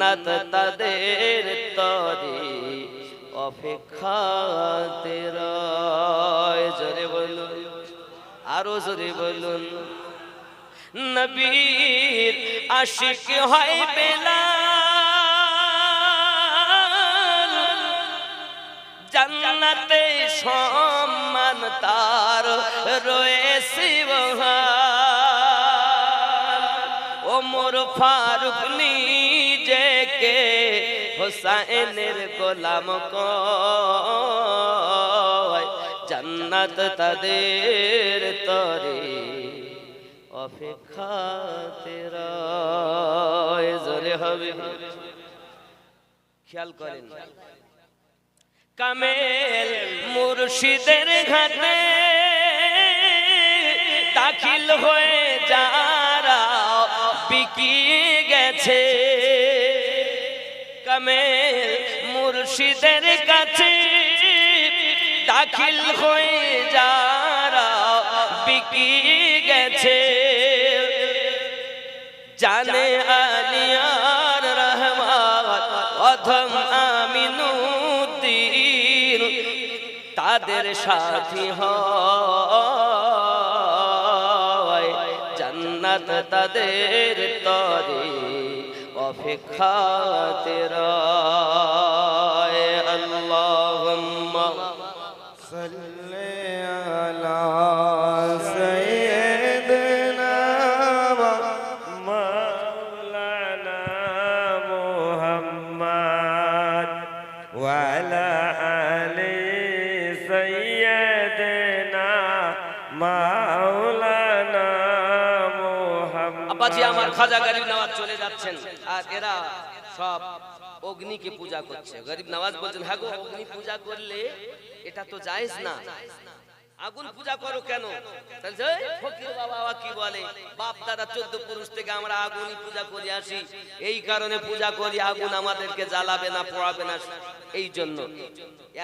জান্নাত তাদের তরে অপেক্ষাতে রয়। জোরে বলুন, আরো জোরে বলুন। নবীর আশিক হয় বেলাল, জান্নাতে সম্মান তার রয়েছে বহাল। ওমর ফারুক নিজেকে হোসাইনের গোলাম কয়, জান্নাত তাদের তরে অপেক্ষাতে রয়। জোরে হবে, খেয়াল করেন। কামেল মুর্শিদের ঘাটে দাখিল হয়ে যারা বিকিয়ে গেছে, কামেল মুর্শিদের কাছে দাখিল হয়ে যারা বিকিয়ে গেছে, জানে আলিয়ার রহমান অধম আমিনুদ্দিন তাদের সাথী হয়, জান্নাত তাদের তরে অপেক্ষাতে রয়। আল্লাহুম্মা সাল্লি আলা সাইয়্যিদিনা মাওলানা মুহাম্মদ ওয়া আলা আলি সাইয়্যিদিনা মাওলানা মুহাম্মদ। আব্বাজি আমার খাজা গরিব নওয়াজ চলে যাচ্ছেন, আর এরা সব অগ্নিকে পূজা করছে। গরিব নওয়াজ বলছেন, হ্যাঁ গো, অগ্নি পূজা করলে এটা তো জায়েজ না, আগুন পূজা করো কেন? ফকির বাবা কি বলে, বাপ দাদা 14 পুরুষ থেকে আমরা আগুনই পূজা করে আসি, এই কারণে পূজা করি, আগুন আমাদেরকে জ্বালাবে না, পোড়াবে না, এই জন্য।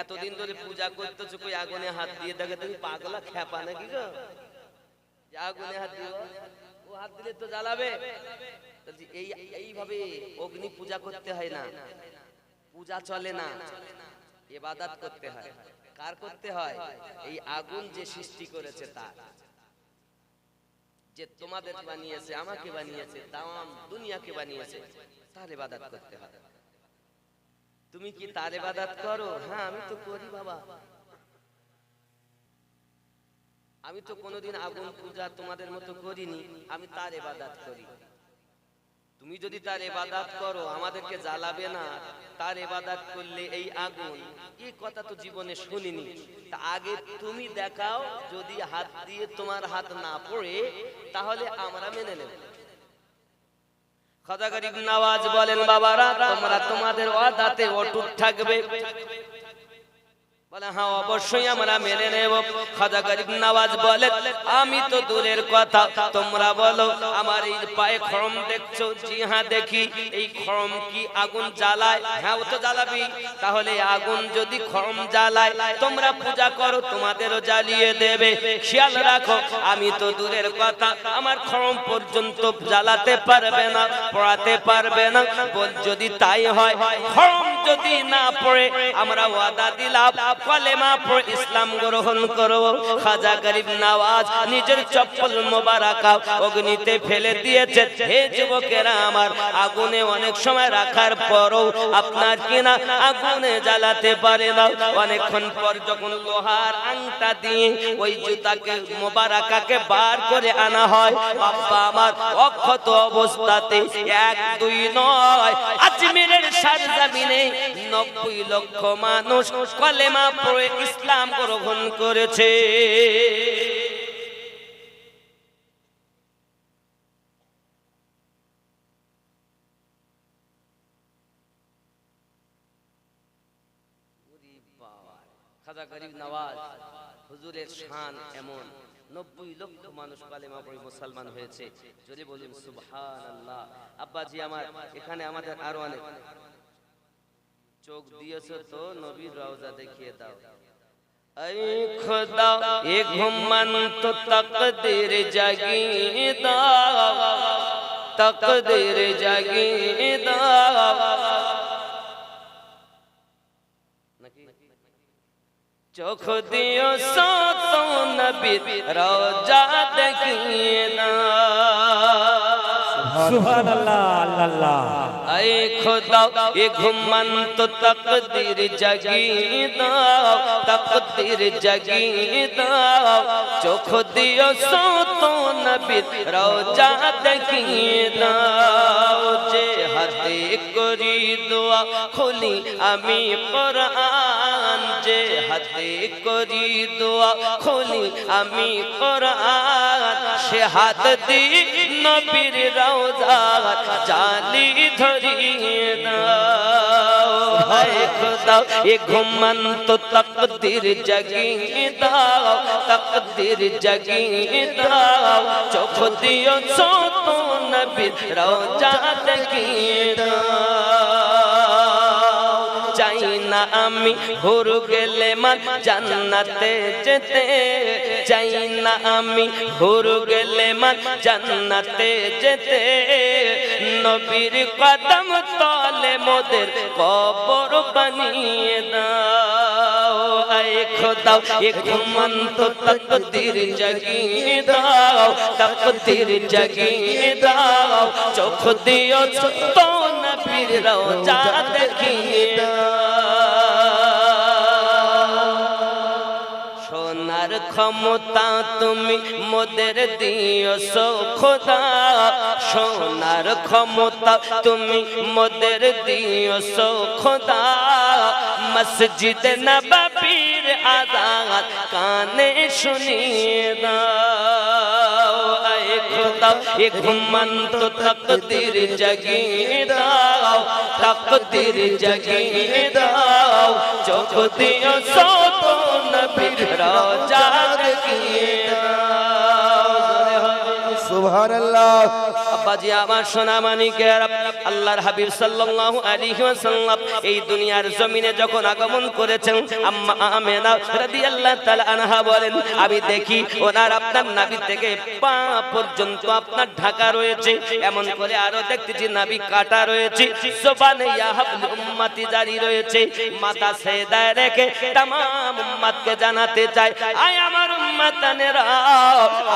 এতদিন ধরে পূজা করতেছো, কই আগুনে হাত দিয়ে দেখে, তুমি পাগলা খেপা নাকি গো, আগুনে হাত দিও, ও হাত দিলে তো জ্বালাবে। এইভাবে অগ্নি পূজা করতে হয় না, পূজা চলে না, ইবাদত করতে হয়। কার করতে হয়? এই আগুন যে সৃষ্টি করেছে তার, যে তোমাদের বানিয়েছে, আমাকে বানিয়েছে, তাম দুনিয়াকে বানিয়েছে, তার ইবাদত করতে হয়। তুমি কি তার ইবাদত করো? হ্যাঁ আমি তো করি বাবা, আমি তো কোনোদিন আগুন পূজা তোমাদের মতো করিনি, আমি তার ইবাদত করি। তুমি যদি তার ইবাদত করো, আমাদেরকে জ্বালাবে না, তার ইবাদত করলে এই আগুন, এই কথা তো জীবনে শুনিনি। তা আগে তুমি দেখাও, যদি হাত দিয়ে তোমার হাত না পড়ে, তাহলে আমরা মেনে নেব। খাজা গরিব নওয়াজ বলেন, বাবারা তোমরা তোমাদের ওয়াদাতে অটুট থাকবে? বলে হ্যাঁ অবশ্যই আমরা মেনে নেব। খাজা গরিব নওয়াজ বলে, আমি তো দূরের কথা, তোমরা বলো আমার এই পায়ে খড়ম দেখছো? জি হ্যাঁ দেখি। এই খড়ম কি আগুন জ্বালায়? হ্যাঁ ও তো জ্বালাবি। তাহলে আগুন যদি খড়ম জ্বালায়, তোমরা পূজা করো, তোমাদেরও জ্বালিয়ে দেবে। খেয়াল রাখো, আমি তো দূরের কথা, আমার খড়ম পর্যন্ত জ্বালাতে পারবে না, পড়াতে পারবে না। বল যদি তাই হয়, খড়ম যদি না পড়ে, আমরা ওয়াদা দিলাম কলেমা পড়ে ইসলাম গ্রহণ করব। খাজা গরিব নওয়াজ নিজের চপ্পল মোবারকা অগ্নিতে ফেলে দিয়েছে। হে যুবকেরা আমার, আগুনে অনেক সময় রাখার পরও আপনার কিনা আগুনে জ্বালাতে পারে না। অনেকক্ষণ পর যখন লোহার আংটা দিয়ে ওই জুতাকে মোবারকাকে বার করে আনা হয়, বাবা আমার অক্ষত অবস্থাতে 1-2 নয়, আজমিরের সরজমিনে 90 লক্ষ মানুষ কলেমা পড়ে ইসলাম গ্রহণ করেছে। খাজা গরিব নওয়াজ হুজুরের শান এমন, 90 লক্ষ মানুষ কালেমা পড়ে মুসলমান হয়েছে। যদি বলুন সুবহানাল্লাহ। আব্বাজি আমার, এখানে আমাদের আরো অনেক, চোখ দিয়েছো তো নবীর রওজা দেখিয়ে দাও। ऐ खुदा ये घुमन तो तकदीर जगी दा, तकदीर जगी दा। চোখ দিও সত নবীর রওজা দেখিয়ে দাও সুবহানাল্লাহ আল্লাহ আয় খোদা এ ঘুমন্ত তকদীর জাগিয়ে দাও তকদীর জাগিয়ে দাও চোখ দিও সত নবীর রওজা দেখিয়ে দাও যে হাতে করি দোয়া খুলি আমি কোরআন যে হাতে করি দোয়া খুলি আমি কোরআন সে হাত দি নবীর রওজা জালি ধরিয়ে দাও হায় খোদা এ ঘুমন্ত তকদীর জাগিয়ে দাও তকদীর জাগিয়ে দাও চোখ দিও সত নবীর রওজা দেখিয়ে দাও চাই না আমি হুর গেলে মান জান্নাতে যেতে চাই না আমি হুর গেলে মান জান্নাতে যেতে নবীর কদম তলে মোদের কবর বানিয়ে দাও আয় খোদা এ ঘুমন্ত তকদীর জাগিয়ে দাও তকদীর জাগিয়ে দাও চোখ দিও তো নবীর রওজা দেখিয়ে দাও সোনার ক্ষমতা তুমি মোদের দিও সো খোদা সোনার ক্ষমতা তুমি মোদের দিও সো খোদা মসজিদ নববীর আযান কানে শুনিয়ে দাও আয় খোদা এ ঘুমন্ত তকদীর জাগিয়ে দাও তকদীর জাগিয়ে দাও চোখ দিও সত নবীর রওজা দেখিয়ে দাও সুবহানাল্লাহ আব্বাজি আমার সোনা মানিকের আল্লাহর হাবিব সাল্লাল্লাহু আলাইহি ওয়াসাল্লাম এই দুনিয়ার জমিনে যখন আগমন করেছেন আম্মা আমেনা রাদিয়াল্লাহু তাআলা আনহা বলেন আমি দেখি ওনার আপনার নাভি থেকে পা পর্যন্ত আপনার ঢাকা রয়েছে এমন করে আরো দেখতেছি নাভি কাটা রয়েছে সুবহান ইয়া হাবল উম্মতি জারি রয়েছে মাথা সেদায় রেখে तमाम উম্মতকে জানাতে চাই আয় আমার উম্মতানেরা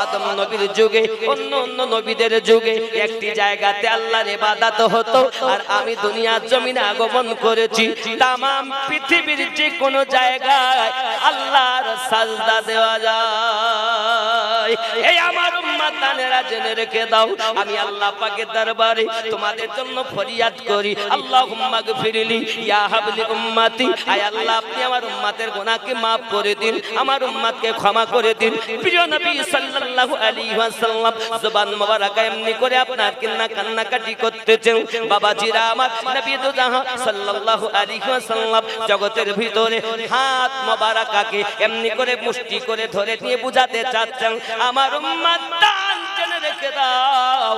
আদম নবীর যুগে অন্য অন্য নবীদের যুগে একটি জায়গাতে আল্লাহর ইবাদত হতো আর আমি দুনিয়ার জমিনে আগমন করেছি तमाम পৃথিবীর যে কোন জায়গায় আল্লাহর সাজদা দেওয়া যায় এই আমার উম্মতানেরা জেনে রেখে দাও আমি আল্লাহ পাকের দরবারে তোমাদের জন্য ফরিয়াদ করি আল্লাহুম্মা গফিরলি ইয়া হাবলি উম্মতি আয় আল্লাহ আপনি আমার উম্মতের গুনাহকে maaf করে দিন আমার উম্মতকে ক্ষমা করে দিন প্রিয় নবী সাল্লাল্লাহু আলাইহি ওয়াসাল্লাম জবান মোবারক এমনি করে আপনার কান্নাকাটি করতেছেন বাবাজিরা আমার নবী দু জাহান সাল্লাল্লাহু আলাইহি ওয়াসাল্লাম জগতের ভিতরে হাত মোবারকাকে এমনি করে মুষ্টি করে ধরে নিয়ে বুঝাতে চাচ্ছেন আমার উম্মত দান জেনে রেখে দাও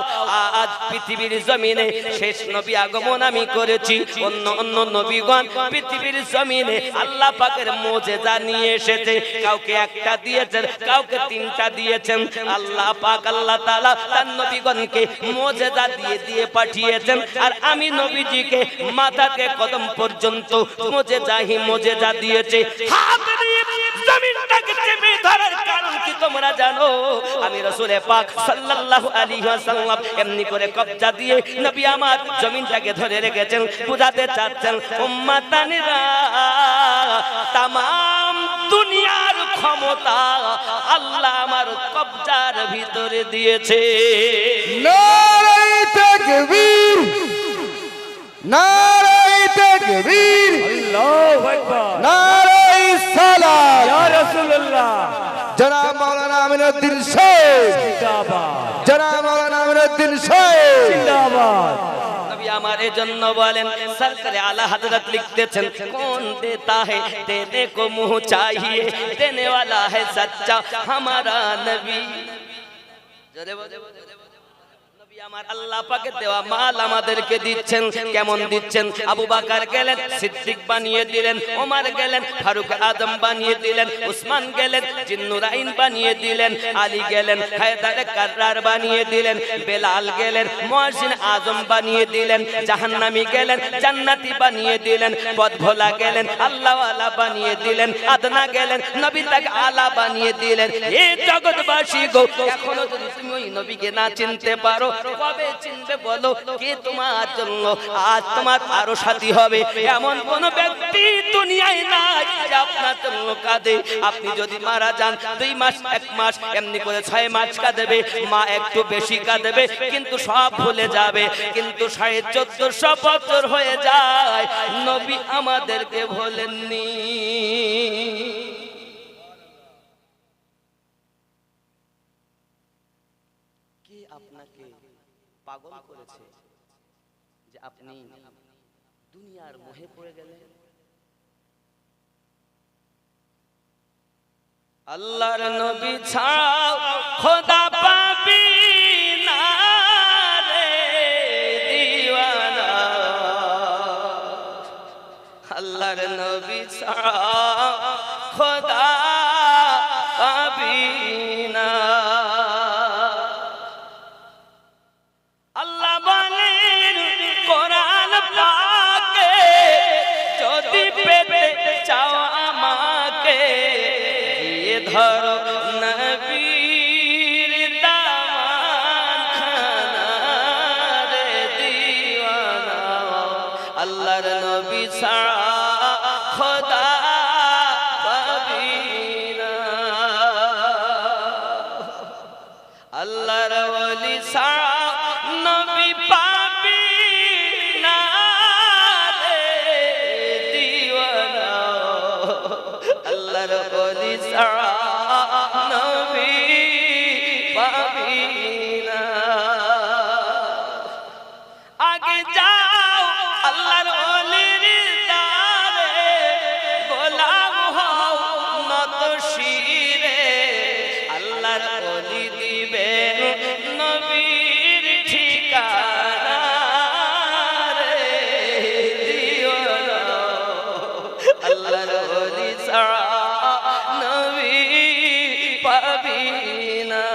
আজ পৃথিবীর জমিনে শেষ নবী আগমন আমি করেছি অন্য অন্য নবীগণ পৃথিবীর জমিনে আল্লাহ পাকের মুজিজা নিয়ে এসেছে কাউকে একটা দিয়েছেন কাউকে তিনটা দিয়েছেন আল্লাহ পাক আল্লাহ তাআলা তার নবীগণকে মুজিজা দিয়ে দিয়ে পাঠিয়েছেন আর আমি নবীজিকে মাথা থেকে কদম পর্যন্ত মুজিজা দিয়েছে হাত দিয়ে জমিনটাকে চেপে ধরার কারণ কি তোমরা জানো আমি রাসূল পাক সাল্লাল্লাহু আলাইহি ওয়াসাল্লাম এমনি করে কবজা দিয়ে নবী আমার জমিনটাকে ধরে রেখেছেন বুঝাতে চাচ্ছেন উম্মতানেরা तमाम দুনিয়ার ক্ষমতা আল্লাহ আমার কবজার ভিতরে দিয়েছে নারে তাকবীর নারে তাকবীর আল্লাহু আকবার নারে সালাত ইয়া রাসূলুল্লাহ জনাব মাওলানা আমিনুদ্দিন শেখ জিন্দাবাদ জনাব মাওলানা আমিনুদ্দিন শেখ জিন্দাবাদ नबी हमारे जन्म वालेन सरकार आला हजरत लिखतेছেন कौन देता है देने को मुंह चाहिए देने वाला है सच्चा हमारा नबी नबी আমার আল্লাহ পাকের দেওয়া মাল আমাদেরকে দিচ্ছেন, কেমন দিচ্ছেন? আবু বকর গেলেন সিদ্দিক বানিয়ে দিলেন, ওমর গেলেন ফারুক আজম বানিয়ে দিলেন, উসমান গেলেন জিন্নুরাইন বানিয়ে দিলেন, আলী গেলেন হায়দার কাররার বানিয়ে দিলেন, বেলাল গেলেন মুয়াজ্জিন আজম বানিয়ে দিলেন, জাহান্নামী গেলেন জান্নাতি বানিয়ে দিলেন, পথভোলা গেলেন আল্লাহওয়ালা বানিয়ে দিলেন, আদনা গেলেন নবী তাকে আলা বানিয়ে দিলেন। এই জগৎবাসী গো, এখনো যদি তুমি ওই নবীকে না চিনতে পারো, কবে চিনবে বলো? কে তোমার জন্য আজ তোমার আরো সাথী হবে? এমন কোন ব্যক্তি দুনিয়ায় নাই যে আপনার জন্য কাঁদে। আপনি যদি মারা যান 2 মাস 1 মাস এমনি করে 6 মাস কাঁদবে, মা একটু বেশি কাঁদবে, কিন্তু সব ভুলে যাবে। কিন্তু 1450 বছর হয়ে যায়, নবী আমাদেরকে ভোলেননি। কে আপনাকে পাগল করেছে যে আপনি দুনিয়ার মোহে পড়ে গেলেন? আল্লাহর নবী ছাড়াও খোদা পাবি না রে দিওয়ানা, আল্লাহর নবী ছাড়াও খোদা পাবি না। আল্লাহ বলেন কোরআন পাকে, যদি পেতে চাও আমাকে, গিয়ে ধরো নবীর দামান খানা রে দিওয়ানা। আল্লাহর নবী ছাড়া খোদা পাবি না, আল্লাহর ওলি ছাড়া নবী পাবি না রে দিওয়ানা। আল্লাহর ওলি ছাড়া নবী পাবি না। আগে যাও আল্লাহর ওলির দ্বারে, গোলাম হও নত শিরে, আল্লাহর ওলি দিবেন নবীর ঠিকানা রে দিওয়ানা। আল্লাহর ওলি ছাড়া নবী পাবি না,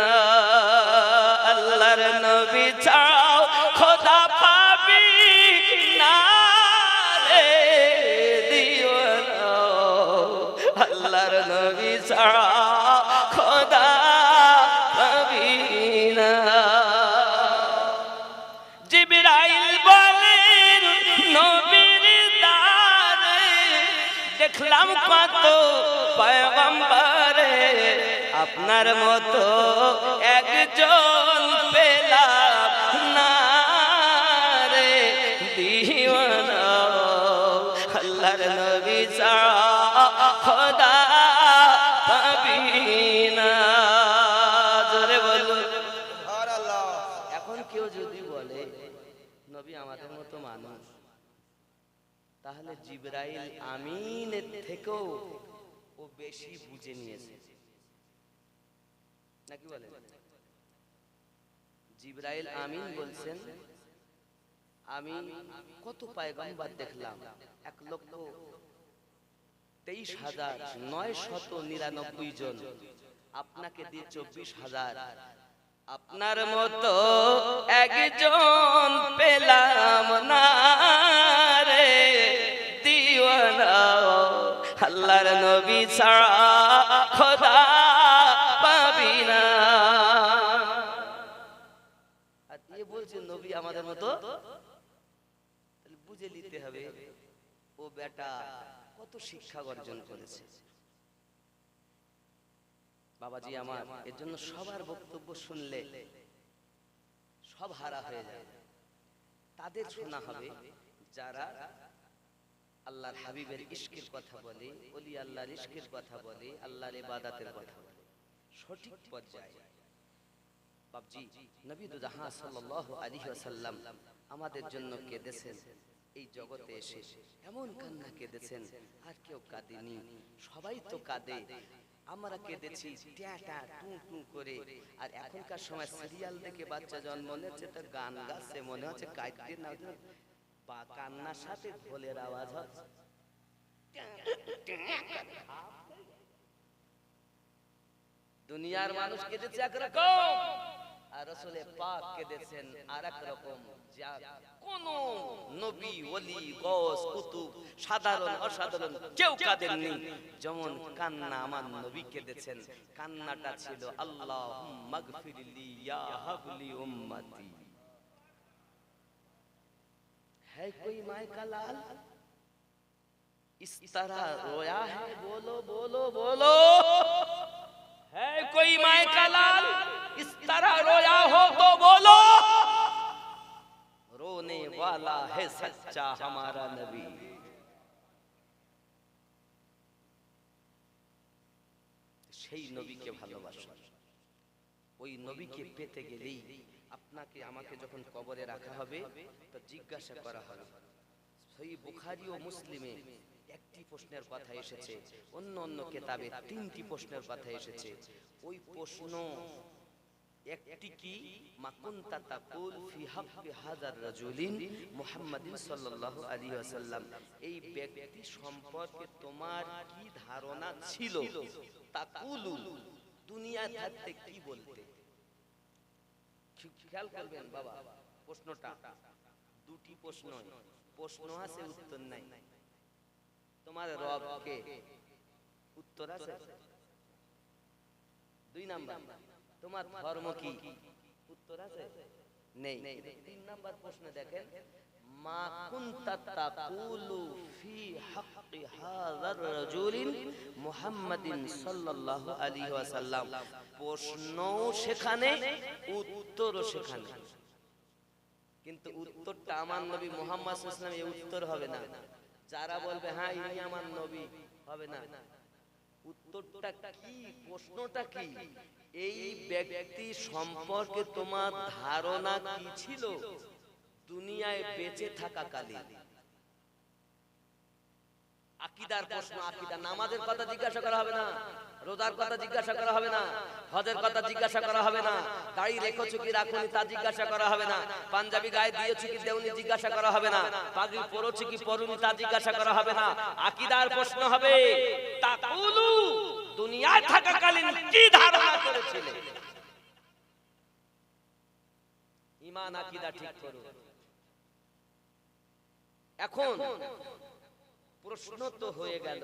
আল্লাহর নবী ছাড়াও খোদা পাবি না রে দিওয়ানা। আল্লাহর নবী ছাড়া খোদা পাবি না। জিবরাইল বলেন নবীর দ্বারে, দেখলাম কত পয়গম্বরে, আপনার মতো একজন পেলাম না রে দিওয়ানা। আল্লাহর নবী ছাড়া খোদা পাবি না। জোরে বলুন সুবহানাল্লাহ। এখন কেউ যদি বলে নবী আমাদের মতো মানুষ, তাহলে জিবরাইল আমিনের থেকেও ও বেশি বুঝে নিয়েছে, নাকি বলে? জিবরাইল আমিন বলছেন, আমি কত পয়গম্বর দেখলাম, 1,23,999 জন, আপনাকে দিয়ে 24,000। আপনার মতো একজন পেলাম না রে দিওয়ানা। আল্লাহর নবী ছাড়া খোদা পাবি না। আর এ বলছে নবী আমাদের মতো, তাহলে বুঝে নিতে হবে ও বেটা কত শিক্ষা অর্জন করেছে। বাবাজি আমার, এর জন্য সবার বক্তব্য শুনলে সব হারা হয়ে যায়। তাদের শোনা হবে যারা আল্লাহর হাবিবের ইশকের কথা বলে, ওলি আল্লাহর ইশকের কথা বলে, আল্লাহর ইবাদতের কথা বলে সঠিক পর্যায়ে। বাবজি নবী দু জাহান সাল্লাল্লাহু আলাইহি ওয়াসাল্লাম আমাদের জন্য কেঁদেছেন, এই জগতে এসে এমন কান্না কেঁদেছেন আর কেউ কাঁদেনি। সবাই তো কাঁদে, আমরা কেঁদেছি ট্যাটা টু টু করে। আর এখনকার সময় সিরিয়াল দেখে বাচ্চা জন্ম নিচ্ছে, তো গান গাচ্ছে, মনে হচ্ছে কাইতে না বা কান্নার সাথে ঢোলের আওয়াজ হচ্ছে। দুনিয়ার মানুষ কেঁদেছে একরকম, আর রাসূলে পাক কেঁদেছেন আরেক রকম। যা কোন নবী, ওলি, গওস, কুতুব, সাধারণ অসাধারণ কেউ কাঁদেননি যেমন কান্না আমার নবী কেঁদেছেন। কান্নাটা ছিল আল্লাহুম্মা গফিরলি ইয়া হাবলি উম্মতি। है कोई माय का लाल इस तरह रोया है, बोलो बोलो बोलो। है कोई माय का लाल इस तरह रोया हो तो बोलो। रोने वाला है सच्चा हमारा नबी। সেই নবীকে ভালোবাসুন। ওই নবীকে পেতে গেলেই আপনাকে আমাকে যখন কবরে রাখা হবে তো জিজ্ঞাসা করা হবে। সহিহ বুখারী ও মুসলিমে একটি প্রশ্নের কথা এসেছে, অন্য অন্য কিতাবে তিনটি প্রশ্নের কথা এসেছে। ওই প্রশ্ন একটি কি, মা কুনতা তাকুল ফি হাক্কি হাযার রাজুলিন মুহাম্মাদিন সাল্লাল্লাহু আলাইহি ওয়াসাল্লাম, এই ব্যক্তি সম্পর্কে তোমার কি ধারণা ছিল? তাকুলু, দুনিয়া থাকতে কি বলতে। খেয়াল করবেন বাবা, প্রশ্নটা দুটি প্রশ্ন, প্রশ্ন আছে উত্তর নাই। তোমার রব কে, উত্তর আছে। দুই নাম্বার, তোমার ধর্ম কি, উত্তর আছে নেই। তিন নাম্বার প্রশ্ন দেখেন, মা কুনতা তাকুলু ফি হাক্কি হাযার রাজুলিন মুহাম্মাদিন সাল্লাল্লাহু আলাইহি ওয়াসাল্লাম। প্রশ্নও সেখানে, উত্তরও সেখানে, কিন্তু উত্তরটা আমার নবী মুহাম্মদ সাল্লাল্লাহু আলাইহি ওয়াসাল্লাম, এই উত্তর হবে না। যারা বলবে হ্যাঁ ইনি আমার নবী, হবে না। উত্তরটা কি, প্রশ্নটা কি, এই ব্যক্তি সম্পর্কে তোমার ধারণা কি ছিল দুনিয়ায় বেঁচে থাকাকালীন। আকীদার প্রশ্ন, আকীদা। নামাজের কথা জিজ্ঞাসা করা হবে না, রোজার কথা জিজ্ঞাসা করা হবে না, হজের কথা জিজ্ঞাসা করা হবে না, দাড়ি রেখেছো কি রাখোনি তা জিজ্ঞাসা করা হবে না, পাঞ্জাবি গায়ে দিয়েছো কি দেওনি জিজ্ঞাসা করা হবে না, পাগড়ি পরেছো কি পরোনি তা জিজ্ঞাসা করা হবে না। আকীদার প্রশ্ন হবে, তাকুলু, দুনিয়ায় থাকাকালীন কি ধারণা করেছিলে। ঈমান আকীদা ঠিক করো। এখন প্রশ্ন তো হয়ে গেল,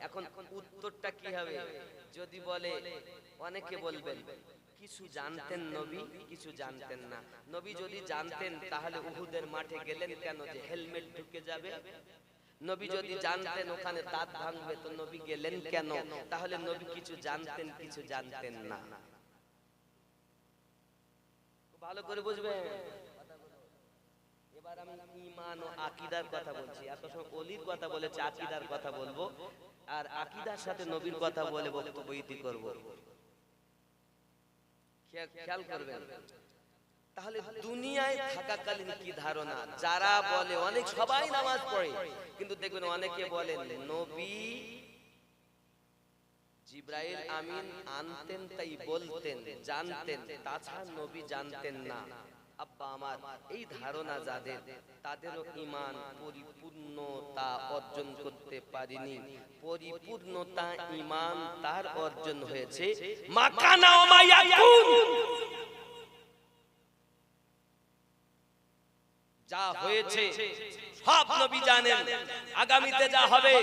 এখন উত্তরটা কি হবে? যদি বলে, অনেকে বলবেন কিছু জানতেন নবী, কিছু জানতেন না। নবী যদি জানতেন তাহলে উহুদের মাঠে গেলেন কেন যে হেলমেট ঢুকে যাবে? নবী যদি জানতেন ওখানে দাঁত ভাঙবে তো নবী গেলেন কেন? তাহলে নবী কিছু জানতেন, কিছু জানতেন না। ভালো করে বুঝবেন। এবার আমি ঈমান ও আকীদার কথা বলছি। এত সময় ওলির কথা বলেছি, আকীদার কথা বলবো, আর আকীদার সাথে নবীর কথা বলে বক্তব্য ইতি করব। খেয়াল করবেন। তাহলে দুনিয়ায় থাকাকালীন কি ধারণা? যারা বলে, অনেক সবাই নামাজ পড়ে, কিন্তু দেখবেন অনেকে বলেন নবী জিবরাইল আমিন আনতেন তাই বলতেন, জানতেন, তাছাড়া নবী জানতেন না। আব্বা আমার, এই ধারণা যাদের, তাদেরও ঈমান পরিপূর্ণতা অর্জন করতে পারেনি। পরিপূর্ণতা ঈমান তার অর্জন হয়েছে মাকানা ওয়া মা ইয়াকুন, যা হয়েছে সব নবী জানেন, আগামীতে যা হবে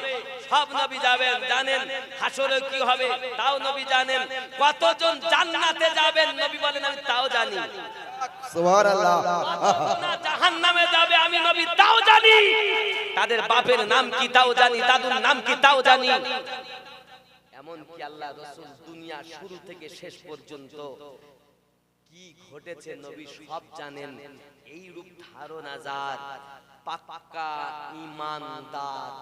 সব নবী যাবেন জানেন, হাসরে কি হবে তাও নবী জানেন, কতজন জান্নাতে যাবেন নবী বলেন আমি তাও জানি, সুবহানাল্লাহ, কতজন জাহান্নামে যাবে আমি নবী তাও জানি, তাদের বাপের নাম কি তাও জানি, দাদুর নাম কি তাও জানি। এমন কি আল্লাহ রাসূল দুনিয়া শুরু থেকে শেষ পর্যন্ত কি ঘটেছে নবী সব জানেন। এই রূপ ধারণা যার, পাক্কা ঈমানদার,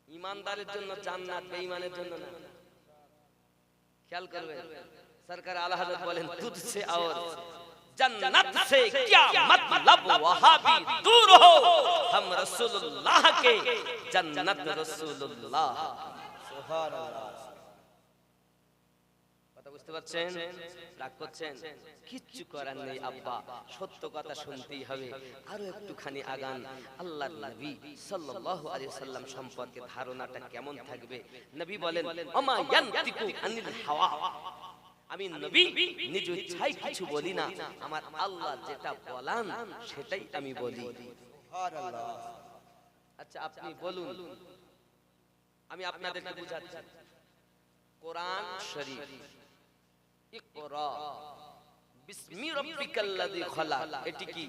ঈমানদারের জন্য জান্নাত, বেঈমানের জন্য না। খেয়াল করবেন, সরকার আলা হযরত বলেন তুঝসে और जन्नत से क्या मतलब, वहाबी दूर हो, हम रसूलुल्लाह के जन्नत रसूलुल्लाह। সুবহানাল্লাহ। কথা বুঝতে পারছেন? রাগ করছেন? কিচ্ছু করার নেই আব্বা, সত্য কথা শুনতেই হবে। আরো একটুখানি আগান। আল্লাহর নবী সাল্লাল্লাহু আলাইহি সাল্লাম সম্পর্কে ধারণাটা কেমন থাকবে? নবী বলেন, ওমা ইয়ানতিকু আনিল হাওয়া, আমি নবী নিজ ইচ্ছায় কিছু বলি না, আমার আল্লাহ যেটা বলান সেটাই আমি বলি। সুবহানাল্লাহ। আচ্ছা আপনি বলুন, আমি আপনাদেরকে বুঝাচ্ছি। কোরআন শরীফ, ইকরা বিসমি রাব্বিকাল্লাযী খালাক, এটি কি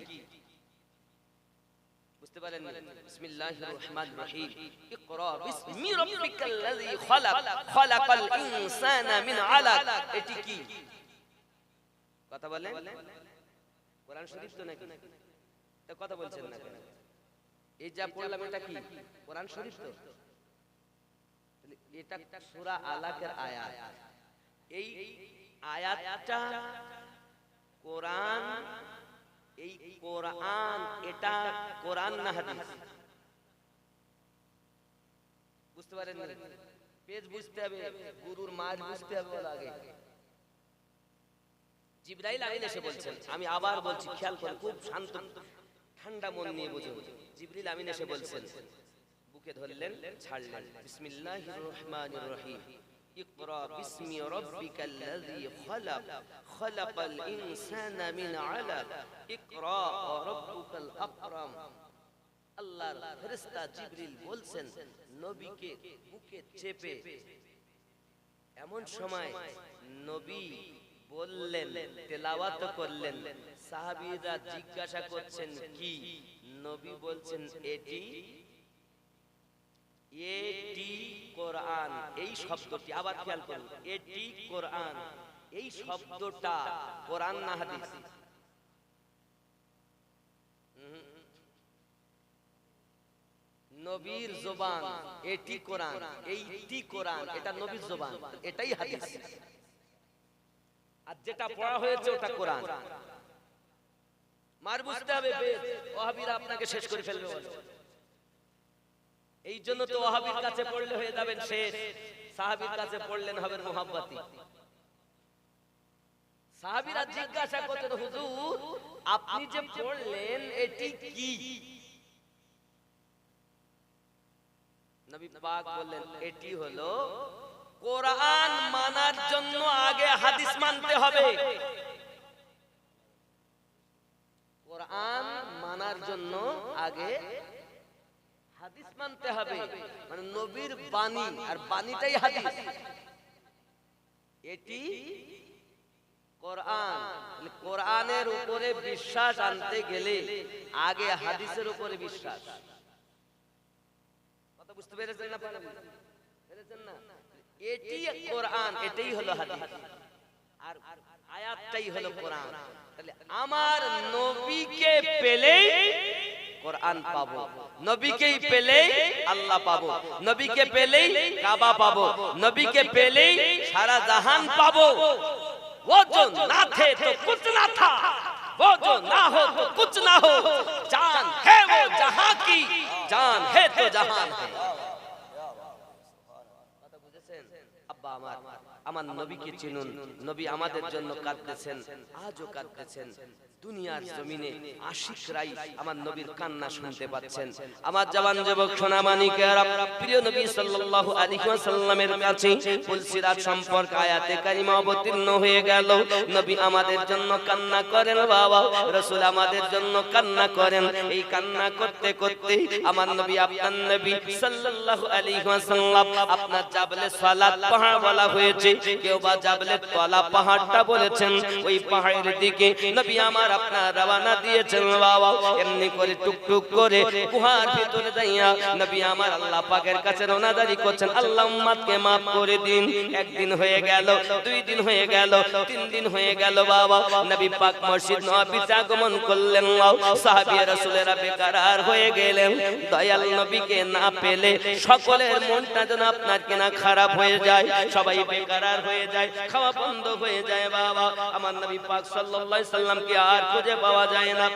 বুঝতে পারেন? বিসমিল্লাহির রহমানির রহিম, ইকরা বিসমি রাব্বিকাল্লাযী খালাক, খালাকাল ইনসানা মিন আলাক, এটি কি? কথা বলেন। কোরআন শরীফ তো নাকি? তা কথা বলছেন না কেন? এই যা পড়লাম এটা কি কোরআন শরীফ? তো এটা সূরা আলাকের আয়াত। এই আয়াতটা কোরআন, এই কোরআন, এটা কোরআন না হাদিস? বুঝতে পারেন? পেজ বুঝতে হবে, গুরুর মার বুঝতে হবে। বলা আগে জিবরাইল আমিন এসে বলছেন, আমি আবার বলছি, খেয়াল করে খুব শান্ত ঠান্ডা মন নিয়ে বুঝুন। জিবরিল আমিন এসে বলছেন, বুকে ধরলেন, ছাড়লেন। বিসমিল্লাহির রহমানির রহিম, ইকরা বিসমি রাব্বিকাল্লাযী খালাক, খালাকাল ইনসানা মিন আলাক, ইকরা ওয়া রাব্বুকাল আকরাম। আল্লাহর ফেরেশতা জিবরিল বলছেন নবীকে বুকে চেপে। এমন সময় নবী বললেন, তেলাওয়াত করলেন। সাহাবীরা জিজ্ঞাসা করছেন কি? নবী বলছেন এটি কোরআন। এই শব্দটি আবার খেয়াল করুন, এটি কোরআন। এই শব্দটা কোরআন না হাদিস? নবীর জবান, এটি কোরআন, এইটি কোরআন, এটা নবীর জবান, এটাই হাদিস। আর যেটা পড়া হয়েছে ওটা কোরআন। মার বুঝতে হবে। ওয়াহাবীরা আপনাকে শেষ করে ফেলবে বলে, এই জন্য তো ওয়াহাবীর কাছে পড়লে হয়ে যাবেন শেষ, সাহাবীর কাছে পড়লেন হবেন মুহাব্বতি। সাহাবীরা জিজ্ঞাসা করতেন, হুজুর আপনি যে পড়লেন এটি কি? নবী পাক বললেন, এটি হলো কোরআন। মানার জন্য আগে হাদিস মানতে হবে। কোরআন মানার জন্য আগে হাদিস মানতে হবে, মানে নবীর বাণী, আর বাণীটাই হাদিস। এটি কোরআন। কোরআনের উপরে বিশ্বাস আনতে গেলে আগে হাদিসের উপরে বিশ্বাস। কথা বুঝতে পেরেছেন না? পেরেছেন না? এটি কোরআন, এটাই হলো হাদিস, আর আয়াতটাই হলো কোরআন। তাহলে আমার নবীকে পেলেই কোরআন পাবো, নবীকেই পেলেই আল্লাহ পাবো, নবীকে পেলেই কাবা পাবো, নবীকে পেলেই সারা জাহান পাবো। वो जो ना थे तो कुछ ना था, वो जो ना हो तो कुछ ना हो, जान है वो जहां की, जान है तो जहान है। আব্বা আমার নবীকে চিনুন। নবী আমাদের জন্য কাঁদতেছেন, আজও কাঁদতেছেন। দুনিয়ার জমিনে আশিকরাই আমার নবীর কান্না শুনতে পাচ্ছেন। আমার জওয়ান যুবক সোনামানিকেরা, প্রিয় নবী সাল্লাল্লাহু আলাইহি ওয়াসাল্লামের কাছে ফুলসিরাত সম্পর্কে আয়াতে কারিমা অবতীর্ণ হয়ে গেল। নবী আমাদের জন্য কান্না করেন বাবা, রাসূল আমাদের জন্য কান্না করেন। এই কান্না করতে করতে আমার নবী, আপনার নবী সাল্লাল্লাহু আলাইহি ওয়াসাল্লাম, আপনার জাবলে সালাত পাহাড় বলা হয়েছে, কেউ বা জাবলে তলা পাহাড়টা বলেছেন। ওই পাহাড়ের দিকে নবী আমার আপনার রওনা দিয়েছেন বাবা। এমনি করে টুকটুক করে গুহার ভিতরে যাইয়া নবী আমার আল্লাহ পাকের কাছে রওনাদারি করছেন, আল্লাহ উম্মতকে maaf করে দিন। একদিন হয়ে গেল, দুই দিন হয়ে গেল, তিন দিন হয়ে গেল বাবা। নবী পাক মসজিদ নববীতে আগমন করলেন। সাহাবী রাসূলেরা বেকরার হয়ে গেলেন। দয়াল নবীকে না পেলে সকলের মনটা যেন আপনার কেনা খারাপ হয়ে যায়, সবাই বেকরার হয়ে যায়, খাওয়া বন্ধ হয়ে যায় বাবা। আমার নবী পাক সাল্লাল্লাহু আলাইহি সাল্লামকে আর খুঁজে পাওয়া যায় না।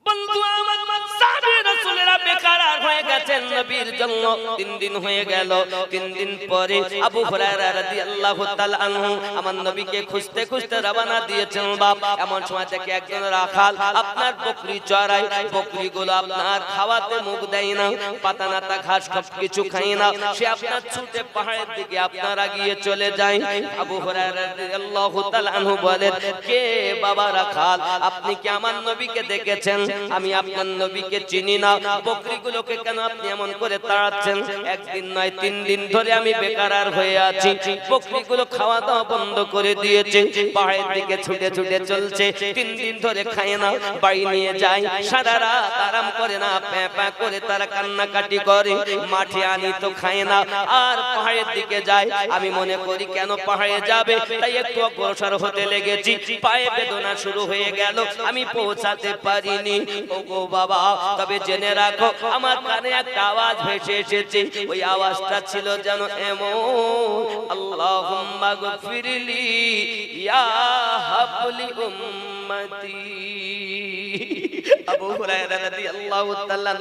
বন্ধু আমার সাহাবী রাসূলেরা বেকরার হয়ে গেছে। আছেন নবীর জন্য। 3 দিন হয়ে গেল। 3 দিন পরে আবু হুরায়রা রাদিয়াল্লাহু তাআলা আনহু আমার নবীকে খুঁজতে খুঁজতে রওনা দিয়েছেন। বাপ এমন সময় থেকে একজন রাখাল আপনার বকরি চড়ায়, বকরিগুলো আপনার খাওয়াতে মুখ দেয় না, পাতা নাতা ঘাস সব কিছু খায় না, সে আপনার ছুটে পাহাড়ের দিকে আপনারা গিয়ে চলে যায়। আবু হুরায়রা রাদিয়াল্লাহু তাআলা আনহু বলেন, কে বাবা রাখাল, আপনি কি আমার নবীকে দেখেছেন? আমি আপনার নবীকে চিনি না, বকরিগুলোকে কেন আপনি এমন করে তাড়াচ্ছেন? একদিন নয় 3 দিন ধরে আমি বেকার হয়ে আছি, বকরিগুলো খাওয়া দাওয়া বন্ধ করে দিয়েছে, পাহাড়ের দিকে ছুটে ছুটে চলছে, 3 দিন ধরে খায় না, বাড়ি নিয়ে যায়, সারা রাত আরাম করে না, প্যাঁ প্যাঁ করে তারা কান্নাকাটি করে, মাঠে আনি তো খায় না, আর পাহাড়ের দিকে যায়। আমি মনে করি কেন পাহাড়ে যাবে, তাই একটু অগ্রসর হতে লেগেছি, পায়ে বেদনা শুরু হয়ে গেল, আমি পৌঁছাতে পারিনি। ওগো বাবা, তবে জেনে রাখো আমার কানে একটা আওয়াজ ভেসে এসেছে, ওই আওয়াজটা ছিল যেন এমন, আল্লাহুম্মা গফিরলি ইয়া হাবলি উম্মতি। আবু হুরায়রা রাদিয়াল্লাহু তাআলা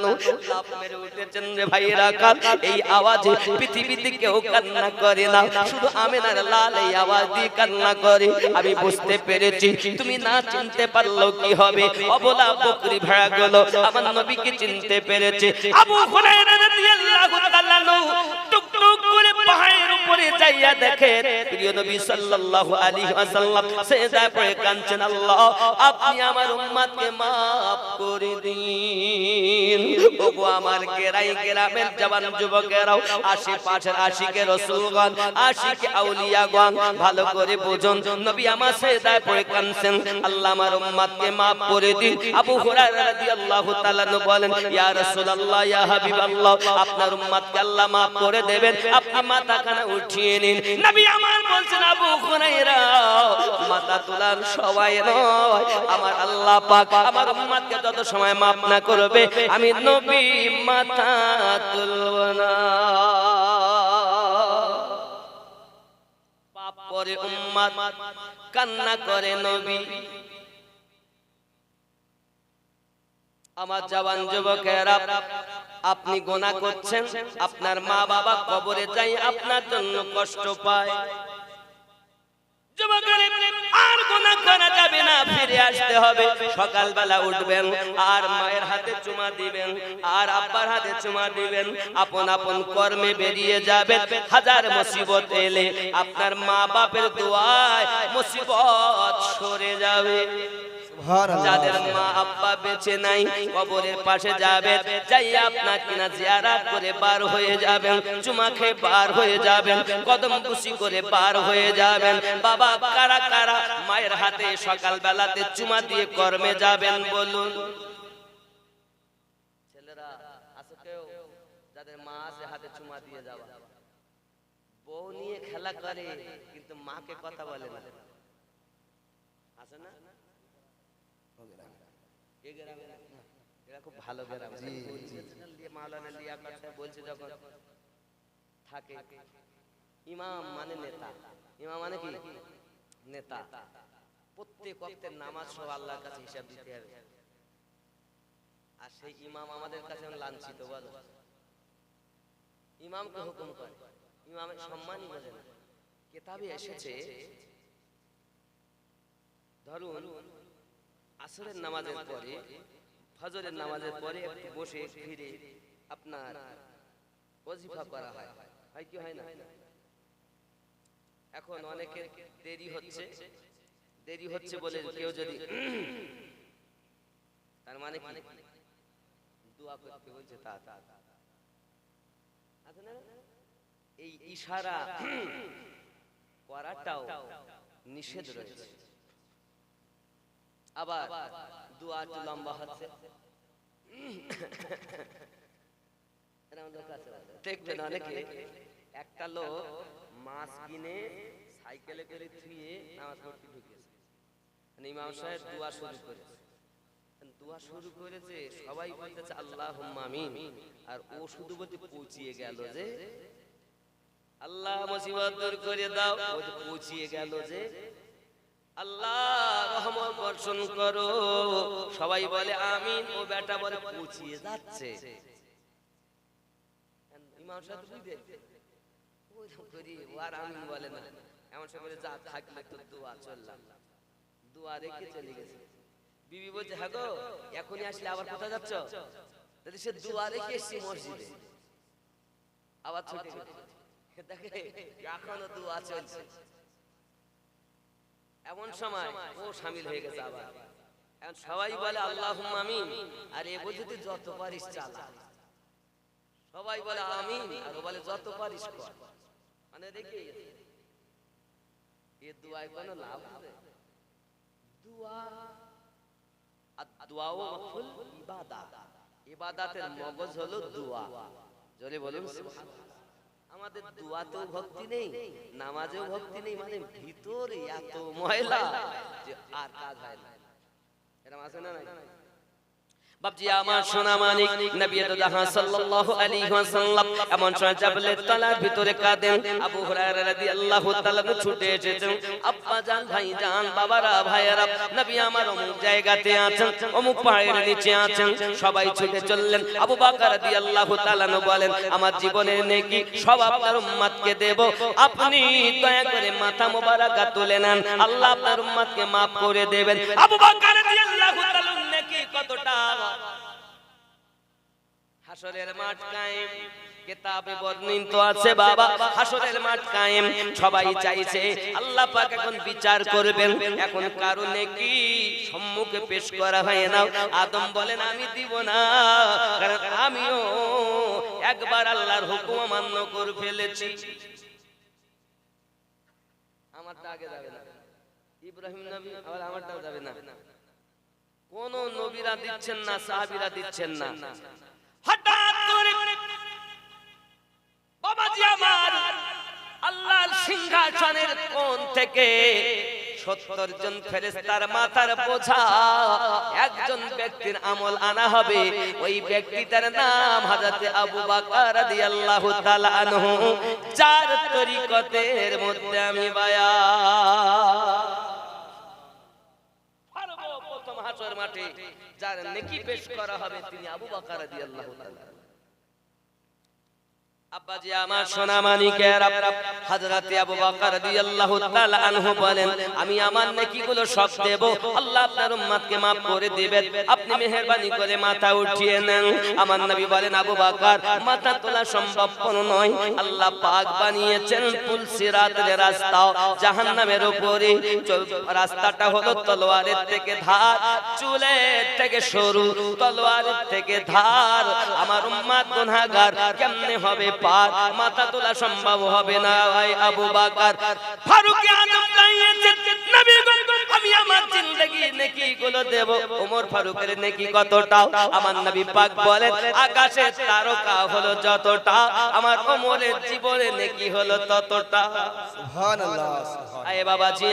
লাফ মেরে উঠেছেন যে ভাই রাখাল, এই আওয়াজে পৃথিবীতে কেউ কান্না করে না, শুধু আমিনার লাল এই আওয়াজ দিয়ে কান্না করে। আমি বুঝতে পেরেছি তুমি না চিনতে পারলো কি হবে, অবলা বকরি ভেড়াগুলো আমার নবীকে চিনতে পেরেছে। আবু হুরায়রা রাদিয়াল্লাহু তাআলা টুকটুক করে পাহাড়ের উপরে যাইয়া দেখে প্রিয় নবী সাল্লাল্লাহু আলাইহি ওয়াসাল্লাম সিজদায় পড়ে কাঁদছেন, আল্লাহ আপনি আমার উম্মতকে maaf করে দিন। ওগো আমার গ্রামের জওয়ান যুবকেরাও, আশেপাশের আশিকে রাসূলগণ, আশিকে আউলিয়াগণ, ভালো করে বুঝুন, নবী আমার সিজদায় পড়ে কাঁদছেন, আল্লাহ আমার উম্মতকে maaf করে দিন। আবু হুরায়রা রাদিয়াল্লাহু তাআলা বলেন, ইয়া রাসূলুল্লাহ, ইয়া হাবিবাল্লাহ, আপনার উম্মতকে আল্লাহ maaf করে দেবেন, আপনি মাথাখানা উঠিয়ে নিন। নবী আমার বলছেন, আবু হুরায়রা মাথা তোলার সময় নয়, আমার আল্লাহ পাক আমার উম্মতকে যত সময় maaf না করবে আমি নবী মাথা তুলব না। পাপ করে উম্মত, কান্না করে নবী। আমার জওয়ান যুবকেরা, আপনি গুনাহ করছেন, আপনার মা বাবা কবরে যাই আপনার জন্য কষ্ট পায়। যুবকেরা, আর গুনাহ করা যাবে না, ফিরে আসতে হবে। সকালবেলা উঠবেন আর মায়ের হাতে চুমা দিবেন, আর আব্বার হাতে চুমা দিবেন, আপন আপন কর্মে বেরিয়ে যাবেন। হাজার মুসিবত এলে আপনার মা বাপের দোয়ায় মুসিবত সরে যাবে। যাদের মা আব্বা বেঁচে নাই কবরের পাশে যাবেন, যাই আপনার কিনা জিয়ারত করে বার হয়ে যাবেন, চুমা খেয়ে বার হয়ে যাবেন, কদম বুসি করে বার হয়ে যাবেন। বাবা কারা কারা মায়ের হাতে সকাল বেলাতে চুমা দিয়ে কর্মে যাবেন বলুন? ছেলেরা আছে কেউ যাদের মা আছে হাতে চুমা দিয়ে যাওয়া? বউ নিয়ে খেলা করে কিন্তু মাকে কথা বলে না, আছে না? খুব ভালো গ্রাম, মাওলানা লিয়াকত সাহেব বলছে যখন থাকে, ইমাম মানে নেতা, ইমাম মানে কি নেতা, প্রত্যেক ওয়াক্তের নামাজ সব আল্লাহর কাছে হিসাব দিতে হবে। আর সেই ইমাম আমাদের কাছে লাঞ্ছিত, বলো ইমামকে হুকুম করে, ইমামের সম্মানই বোঝে না। কিতাবে এসেছে, ধরুন আসরের নামাজের পরে, ফজরের নামাজের পরে একটু বসে ফিরে আপনার ওয়াজিফা করা হয়, হয় কি হয় না? এখন অনেকে দেরি হচ্ছে বলে কেউ যদি, তার মানে কি দোয়া করতে বলছে, তা আছে না? এই ইশারা করাটাও নিষেধ রয়েছে। আবার দোয়া একটু লম্বা হচ্ছে, দেখবেন অনেকে একটা লোক মাছ কিনে সাইকেলে করে ধুয়ে নামাজ পড়তে ঢুকেছে, ইমাম সাহেব দোয়া শুরু করেছে, সবাই বলতেছে আল্লাহুম্মা আমিন, আর ও শুধু বলতে পৌঁছিয়ে গেল যে আল্লাহ মুসিবত দূর করে দাও, ও পৌঁছিয়ে গেল যে আল্লাহ রহমত বর্ষণ করো, সবাই বলে আমিন, ও বেটা বলে পৌঁছিয়ে যাচ্ছে। ইমাম সাহেব বুঝে ওই করি ও আর আমিন বলে না, এমন সময় বলে যা থাকলে তো দোয়া চললাম, দোয়া রেখে চলে গেছে। বিবি বলছে হ্যাঁ গো এখনই আসলে আবার কোথায় যাচ্ছ? তাহলে সে দোয়া রেখে এসছি মসজিদে, আবার ছুটে গেছে। দেখে এখনো দোয়া চলছে, এমন সময় ও শামিল হয়ে গেছে আবার। এখন সবাই বলে আল্লাহুম্মা আমিন, আর এ বলছে তুই যত পারিস চালা। সবাই বলে আমিন আর ও বলে যত পারিস কর। মানে দেখি এ দোয়ায় কোনো লাভ হবে? দোয়া আর দোয়াও মাকবুল ইবাদত, ইবাদতের মগজ হলো দোয়া। জোরে বলুন সুবহানাল্লাহ। আমাদের দোয়াতেও ভক্তি নেই, নামাজেও ভক্তি নেই, মানে ভিতরে এত ময়লা যে আর কাজ হয় না। এরকম আছে না নাই? বাপজি আমার সোনা মানিক নবী জাহান সাল্লাল্লাহু আলাইহি ওয়াসাল্লাম এমন সময় জাবলের তলার ভিতরে কাঁদেন। আবু হুরায়রা রাদিয়াল্লাহু তাআলা ছুটে এসেছেন, আব্বা জান ভাই জান বাবারা ভাইয়েরা নবী আমার অমুক জায়গাতে আছেন, অমুক পাহাড়ের নিচে আছেন। সবাই ছুটে চললেন। আবু বকর রাদিয়াল্লাহু তাআলা বলেন আমার জীবনের নেকি সব আপনার উম্মতকে দেব, আপনি দয়া করে মাথা মোবারকা তুলে নেন, আল্লাহ আপনার উম্মতকে maaf করে দেবেন। আবু বকর রাদিয়াল্লাহু তাআলা নেকি কতটা? হাসরের মাঠ কায়েম, কিতাবে বর্ণিত আছে বাবা হাসরের মাঠ কায়েম। সবাই চাইছে আল্লাহ পাক এখন বিচার করবেন। এখন কারো নেকি সম্মুখে পেশ করা হয় না। আদম বলেন আমি দিব না, কারণ আমিও একবার আল্লাহর হুকুম অমান্য করে ফেলেছি। আমারটা আগে যাবে না, ইব্রাহিম নবী আবার আমারটাও যাবে না। কোন নবীরা দিচ্ছেন না, সাহাবীরা দিচ্ছেন না। হঠাৎ করে বাবাজি আমার আল্লাহর সিংহাসনের কোণ থেকে 70 জন ফেরেশতার মাথার বোঝা একজন ব্যক্তির আমল আনা হবে। ওই ব্যক্তিটার নাম হযরত আবু বকর রাদিয়াল্লাহু তাআলা আনহু। চার তরিকতের মধ্যে আমি বায়ান সর্বপ্রথম হাসর মাঠে যার নেকি পেশ করা হবে তিনি আবু বকর রাদিয়াল্লাহু তাআলা। আব্বাজি আমার সোনা মানিকেরা হযরত আবু বকর রাদিয়াল্লাহু তাআলা আনহু বলেন আমি আমার নেকিগুলো সব দেব, আল্লাহ আপনার উম্মতকে maaf করে দিবেন, আপনি মেহেরবানি করে মাথা উঠিয়ে নেন। আমার নবী বলেন আবু বকর মাথা তোলা সম্ভব নয়, আল্লাহ পাক বানিয়েছেন পুলসিরাতের রাস্তা, জাহান্নামের উপরে রাস্তাটা হলো তলোয়ারের থেকে ধার, চুলের থেকে সরু, তলোয়ারের থেকে ধার। আমার উম্মত গুনাহগার কেমনে হবে পার? মাথা তোলা সম্ভব হবে না। ভাই আবু বকর ফারুক আজম দাঁড়িয়েছেন, নবী গো আমি আমার জিন্দেগি নেকি গুলো দেব। ওমর ফারুকের নেকি কতটা? আমার নবী পাক বলেন আকাশের তারকা হলো যতটা, আমার ওমরের জীবনের নেকি হলো ততটা। সুবহানাল্লাহ। আয় বাবাজি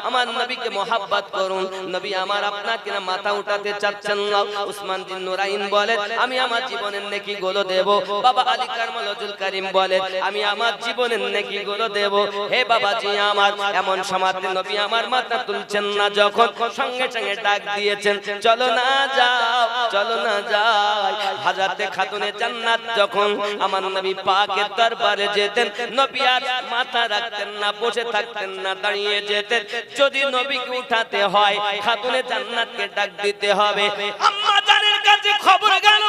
আমার নবীকে মোহাব্বত করুন। নবী আমার আপনাকে না মাথা উঠাতে চাচ্ছেন না। উসমান বিন নুরাইন বলেন আমি আমার জীবনের নেকি গুলো দেব। বাবা আলী কারমালুল কারীম বলেন আমি আমার জীবনের নেকি গুলো দেব। হে বাবাজি আমার এমন সমাতে নবী আমার মাথা তুলছেন না, যখন সঙ্গে সঙ্গে ডাক দিয়েছেন চলো না যাও, চলো না যাই। হযরতে খাতুনে জান্নাত যখন আমার নবী পাকের দরবারে যেতেন, নবী আর মাথা রাখতেন না, বসে থাকতেন না, দাঁড়িয়ে যেতেন। যদি নবীকে উঠাতে হয় খাতুনে জান্নাতকে ডাক দিতে হবে। আম্মা জানের কাছে খবর গেল,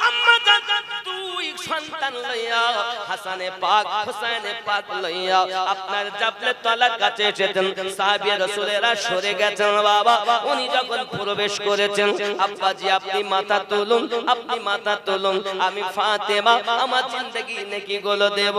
আম্মা জান দুই সন্তান লইয়া হাসানে পাক হুসাইনে পাক লইয়া আপনার জাবলে তলার কাছে এসেছেন। সাহাবী রাসূলেরা সরে গেছেন। বাবা উনি যখন প্রবেশ করেছেন আব্বাজি আপনি মাথা তুলুন, আপনি মাথা তুলুন, আমি ফাতেমা আমার জিন্দেগি নেকি গুলো দেব।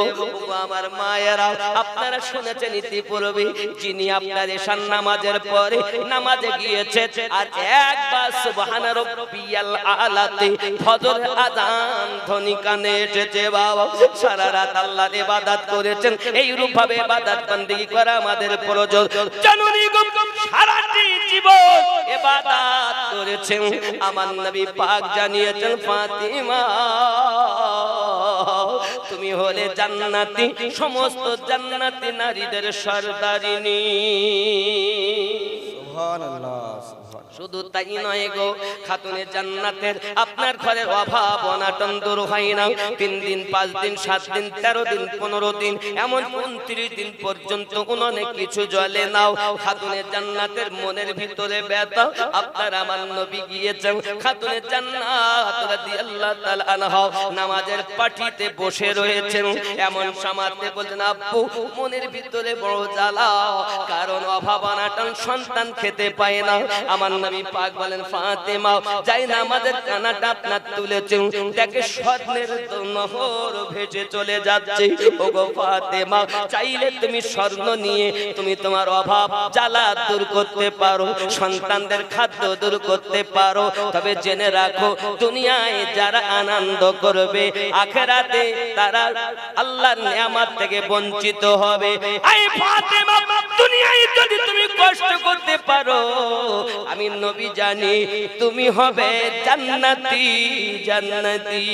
আমার মায়েরা আপনারা শুনেছেন ইতিপূর্বে যিনি আপনার ঈশান নামাজের পরে নামাজে গিয়েছে আর একবার সুবহান রাব্বিয়াল আলাতে ফজর আযান ধ্বনি কানে এসেছে। বাবা সারা রাত আল্লাহর ইবাদত করেছেন, এই রূপ ভাবে ইবাদত বندگی করা আমাদের প্রয়োজন। জননী গো সারাটি জীবন ইবাদত করেছেন। আমার নবী পাক জানিয়েছেন ফাতিমা তুমি হলে জান্নাতি, সমস্ত জান্নাতি নারীদের সরদারিনী। সুবহানাল্লাহ। শুধু তাই নয় গো, খাতুনে জান্নাতের আপনার ঘরের অভাব অনাটন দূর হয় না। 3 দিন 5 দিন 7 দিন 13 দিন 15 দিন এমন 29 দিন পর্যন্ত অনেক কিছু জ্বলে নাও। খাতুনে জান্নাতের মনের ভিতরে ব্যথা, আপনার আমার নবী গিয়েছেন খাতুনে জান্নাত রাদিয়াল্লাহু তাআলা আনহা নামাজের পাটিতে বসে রয়েছেন। এমন সময়তে বলেন, আব্বু মনের ভিতরে বড় জ্বালা, কারণ অভাব অনাটন, সন্তান খেতে পায় না। আমার নবী পাক বলেন, ফাতেমা যাই না আমাদের কানাটা আপনার তুলেছেন, দেখে স্বর্ণের নহর ভেসে চলে যাচ্ছে। ওগো ফাতেমা, চাইলে তুমি স্বর্ণ নিয়ে তুমি তোমার অভাব জ্বালা দূর করতে পারো, সন্তানদের খাদ্য দূর করতে পারো, তবে জেনে রাখো দুনিয়ায় যারা আনন্দ করবে আখিরাতে তারা আল্লাহর নিয়ামত থেকে বঞ্চিত হবে। এই ফাতেমা, দুনিয়ায় যদি তুমি কষ্ট করতে পারো, আমি নবী জানি তুমি হবে জান্নাতি জান্নাতি।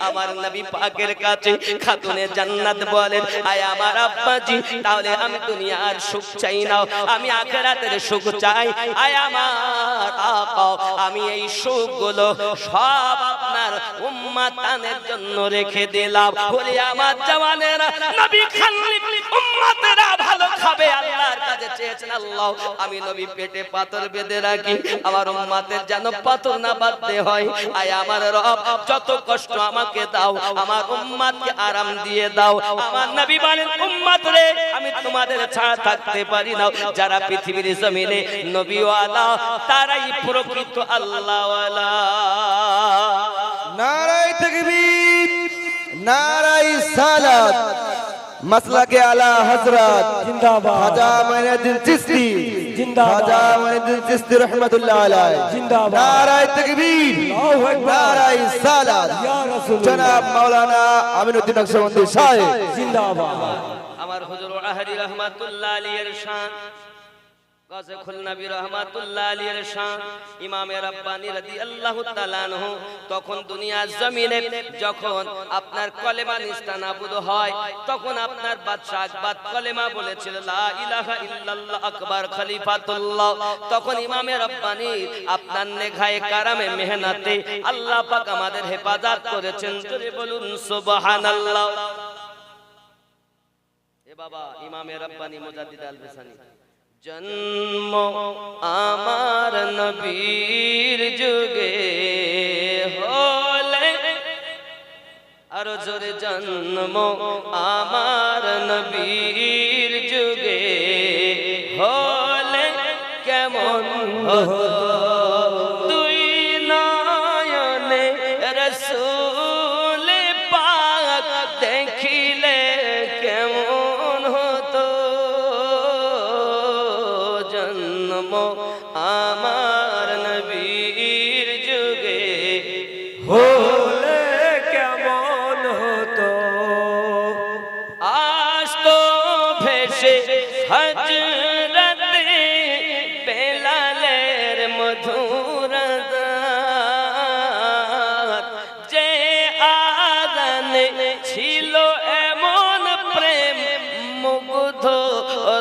আমার নবী পাকের কাছে খাতুনে জান্নাত বলেন, আয় আমার আব্বাজি, তাহলে আমি দুনিয়ার সুখ চাই না, আমি আখিরাতের সুখ চাই। আয় আমার আকা, আমি এই সুখগুলো সব আপনার উম্মতানের জন্য রেখে দিলাম। বলে আমার জওয়ানেরা, নবী খানলি উম্মতেরা ভালো খাবে, আল্লাহর কাছে চেয়েছেন, আল্লাহ আমি নবী পেটে পাথর বেঁধে রাখি, আমার উম্মতের যেন পাথর না বাঁধতে হয়। আয় আমার রব, যত কষ্ট আমাকে দাও, আমার উম্মতকে আরাম দিয়ে দাও। আমার নবী বলেন, উম্মত রে, আমি তোমাদের ছাড়া থাকতে পারি না। যারা পৃথিবীর জমিনে নবীওয়ালা, তারাই প্রকৃত আল্লাহওয়ালা। নারায়ে তাকবীর, নারায়ে সালাত। মাসলাকে আলা হযরত জিন্দাবাদ। খাজা মাইনুদ্দিন চিশতি জিন্দাবাদ। খাজা মাইনুদ্দিন চিশতি রাহমাতুল্লাহ আলাইহি। জিন্দাবাদ। নারায়ে তাকবীর, আল্লাহু আকবার। নারায়ে সালাত। ইয়া রাসূলুল্লাহ। জনাব মাওলানা আমিনুদ্দিন নকশবন্দি সাহেব জিন্দাবাদ। আমার হুজুর আহরি রহমাতুল্লাহ আলাইহির শান, গাজী খুলনাবী রহমাতুল্লাহ আলাইহির শান, ইমামে রাব্বানী রাদিয়াল্লাহু তাআলা আনহু তখন দুনিয়ার জমিনে যখন আপনার কলেমা নিস্তানাবুদ হয়, তখন আপনার বাদশা আকবর কলেমা বলেছিল, লা ইলাহা ইল্লাল্লাহ আকবার খলিফাতুল্লাহ। তখন ইমামে রাব্বানী আপনার নেঘায়ে কারামে মেহনতে আল্লাহ পাক আমাদের হেফাজত করেছেন। জোরে বলুন সুবহানাল্লাহ। এ বাবা ইমামে রাব্বানী মুজাদ্দিদ আল-বিসানি, জন্ম আমার নবীর যুগে হলে, আরো জোরে জন্ম আমার নবীর যুগে হলে কেমন হতো, দুই নয়নে রাসূল পাক দেখিলে কেমন হতো, জন্ম আমার নবীর যুগে হলে কেমন হতো, আসতো ভেসে হযরতে বেলালের মধুর আযান, যে আযানে ছিল এমন প্রেম মুগ্ধ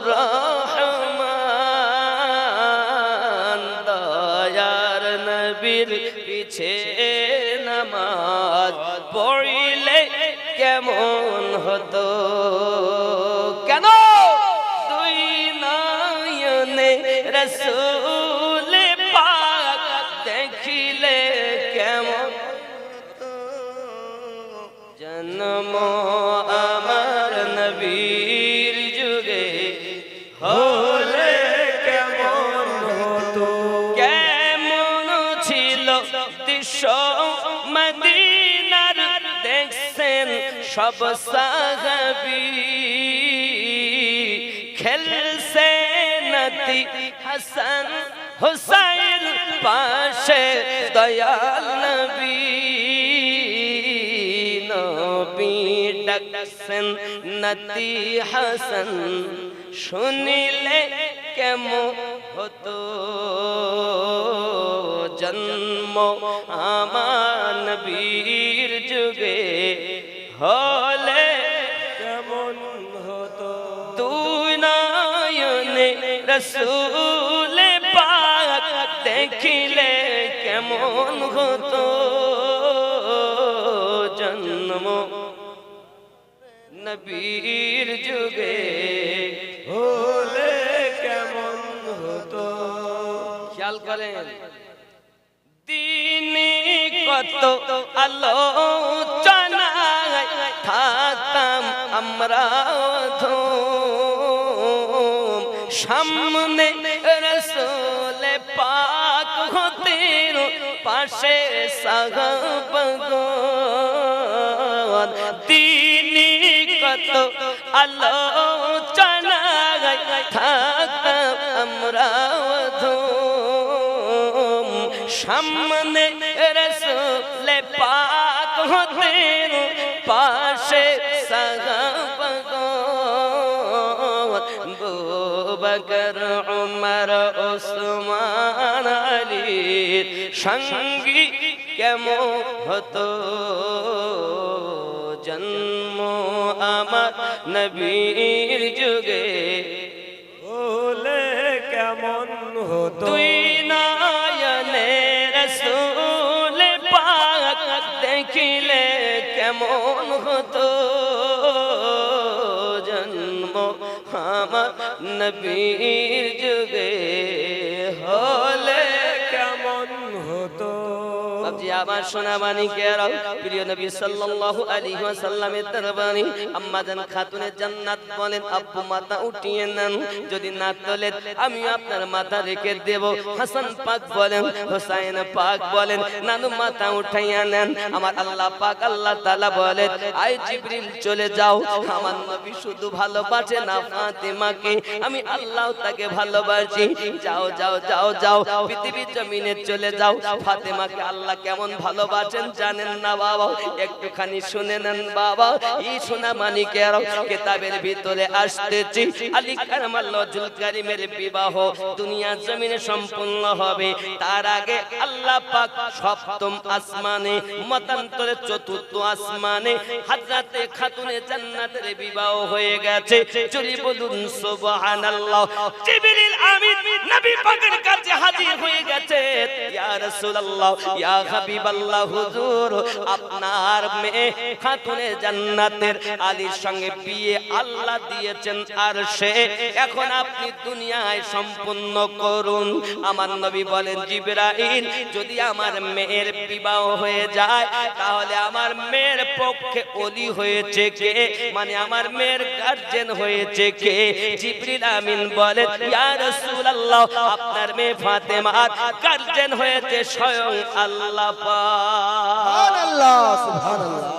রহমান, দয়ার নবীর পিছে নামাজ পড়িলে কেমন হতো, কেন দুই নয়নে রাসূল পাক দেখিলে কেমন হতো, জন্ম আমার নবীর যুগে হলে কেমন হতো, কেমন ছিল দৃশ্য মদিনার, দেখছেন সব সাহাবী, খেলছে নাতি হাসান হুসাইন পাশে দয়াল নবী, নবী ডাকছেন নাতি হাসান, শুনিলে কেমন হতো, জন্ম আমার নবীর যুগে হলে কেমন হতো, দুই নয়নে রাসূল পাক দেখিলে কেমন হতো জন্ম নবীর যুগে হলে কেমন হতো। খেয়াল করেন দিনে কত আলোচনায় থাকতাম আমরা ধুম, সামনে রসুল পাক হতেন পাশে সাহাবাগণ, দিনে কত আলোচনায় থাকতাম আমরা ধুম, সামনে রসুল পাক হতেন পাশে সাহাবাগণ, বকর উমর ওসমান আলীর সঙ্গী কেমন হতো জন্ম আমার নবীর যুগে হলে কেমন হতো। তুই নয়নে রসুল পাক দেখিলে কেমন হতো জন্ম আমার নবীর যুগে হলে কেমন হতো। বাবজি আমার সোনা মানিকেরাও, প্রিয় নবী সাল্লাল্লাহু আলাইহি ওয়াসাল্লামের দরবারে আম্মা জান খাতুনে জান্নাত বলেন, আব্বু মাথা উঠিয়ে নেন, যদি না তোলেন আমি আপনার মাথা রেখে দেব। হাসান পাক বলেন, হোসাইন পাক বলেন, নানু মাথা উঠাইয়া নেন। আমার আল্লাহ পাক আল্লাহ তাআলা বলেন, আয় জিবরিল চলে যাও, আমার নবী শুধু ভালোবাসে না ফাতেমাকে, আমি আল্লাহ তাকে ভালোবাসি। যাও যাও যাও যাও পৃথিবীর জমিনে চলে যাও, ফাতেমাকে আল্লাহ কেমন ভালোবাসেন জানেন না বাবা, একটুখানি শুনে নেন বাবা। এই সোনা মানিকের কিতাবের ভিতরে আসতেছি আলী কারামাল্লাহ জুল কারিমের বিবাহ দুনিয়া জমিনে সম্পূর্ণ হবে, তার আগে আল্লাহ পাক সপ্তম আসমানে মতান্তরে চতুর্থ আসমানে হযরতে খাতুনে জান্নাতের বিবাহ হয়ে গেছে। চলি বলুন সুবহানাল্লাহ। জিবরিল আমিন নবী পাকের কাছে হাজির হয়ে গেছে। ইয়া রাসূলুল্লাহ, ইয়া হাবিবাল্লাহ, হুজুর আপনার মেয়ে খাতুনে জান্নাতের আলীর সঙ্গে বিয়ে আল্লাহ দিয়েছেন আরশে, এখন আপনি দুনিয়ায় সম্পূর্ণ করুন। আমার নবী বলেন, জিবরাইল যদি আমার মেয়ের বিবাহ হয়ে যায় তাহলে আমার মেয়ের পক্ষে ওলি হয়েছে কে, মানে আমার মেয়ের গার্জিয়ান হয়েছে কে? জিবরিল আমিন বলেন, ইয়া রাসূলুল্লাহ আপনার মেয়ে ফাতেমার গার্জিয়ান হয়েছে স্বয়ং আল্লাহ পাক। সুবহানাল্লাহ সুবহানাল্লাহ।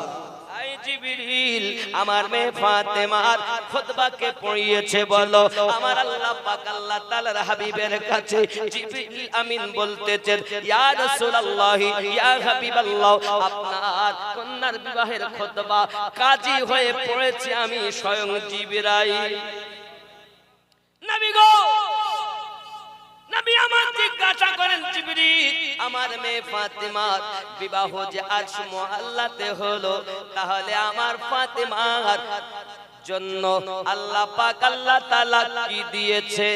আই জিবরিল আমার মেয়ে ফাতেমার খুতবাকে পড়িয়েছে বলো। আমার আল্লাহ পাক আল্লাহ তাআলার হাবিবের কাছে জিবরিল আমিন বলতেছেন, ইয়া রাসূলুল্লাহ, ইয়া হাবিবাল্লাহ আপনার কন্যার বিবাহের খুতবা কাজী হয়ে পড়েছে আমি স্বয়ং জিবরাইল। নবী গো, নবী আমার জিজ্ঞাসা করেন, জিবরিল আমার মেয়ে ফাতেমার বিবাহ যে আজ মুহাল্লাতে হলো, তাহলে আমার ফাতেমার জন্য আল্লাহ পাক আল্লাহ তাআলা কি দিয়েছে?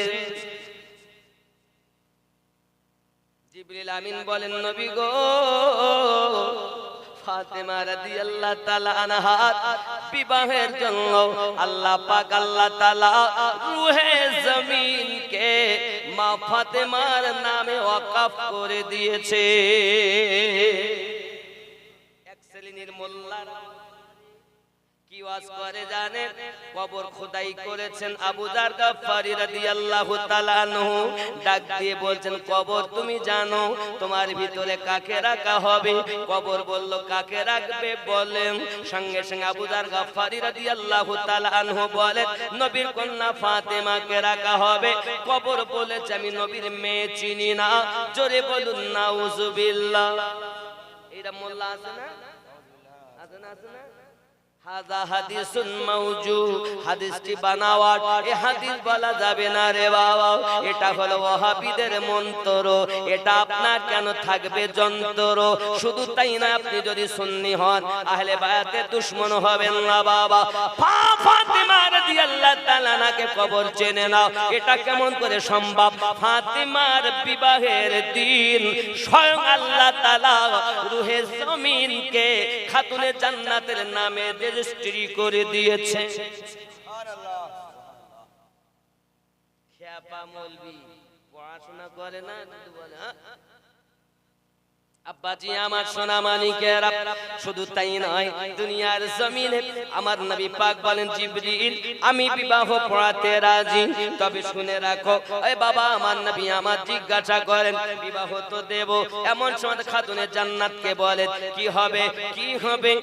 জিবরিল আমিন বলেন, নবী গো ফাতেমা রাদিয়াল্লাহু তাআলা আনহার বিবাহের জন্য আল্লাহ পাক আল্লাহ তাআলা রূহে জমিনকে মা ফাতেমার নামে ওয়াকফ করে দিয়েছে। এক শ্রেণীর মোল্লারা কি ওয়াজ করে জানেন? কবর খোদাই করেছেন আবু যার গফফারি রাদিয়াল্লাহু তাআলা আনহু, ডাক দিয়ে বলছেন, কবর তুমি জানো তোমার ভিতরে কাকে রাখা হবে? কবর বলল, কাকে রাখবে বলেন? সঙ্গে সঙ্গে আবু যার গফফারি রাদিয়াল্লাহু তাআলা আনহু বলেন, নবীর কন্যা ফাতেমাকে রাখা হবে। কবর বলেছে, আমি নবীর মেয়ে চিনি না। জোরে বলুন নাউজুবিল্লাহ। এরা মোল্লা আছে না? আছে না? আছে না? হাযা হাদিসুন মাওজু, হাদিসটি বানাওয়াট, এই হাদিস বলা যাবে না রে বাবা, এটা হলো ওয়াহাবিদের মন্ত্র, এটা আপনার কেন থাকবে যন্ত্র। শুধু তাই না, আপনি যদি সুন্নি হন আহলে বায়াতের দুশমন হবেন না বাবা। ফাতিমা রাদিয়াল্লাহু তাআলা আনহাকে কবর চেনে না, এটা কেমন করে সম্ভব? ফাতিমার বিবাহের দিন স্বয়ং আল্লাহ তাআলা রূহে জমিনকে খাতুনে জান্নাতের নামে রেজিস্ট্রি করে দিয়েছে। খেপা মৌলবি পড়াশোনা করে না, বলে আব্বাজি আমার সোনা মানিকেরা, শুধু তাই নয়, দুনিয়ার জমিনে আমার নবী পাক বলেন, জিবরিল আমি বিবাহ পড়াতে রাজি, তবে শুনে রাখো এই বাবা আমার নবী আমার জিজ্ঞাসা করেন বিবাহ তো দেব, এমন সময় খাতুনে জান্নাতকে বলেন কি হবে, কি হবে,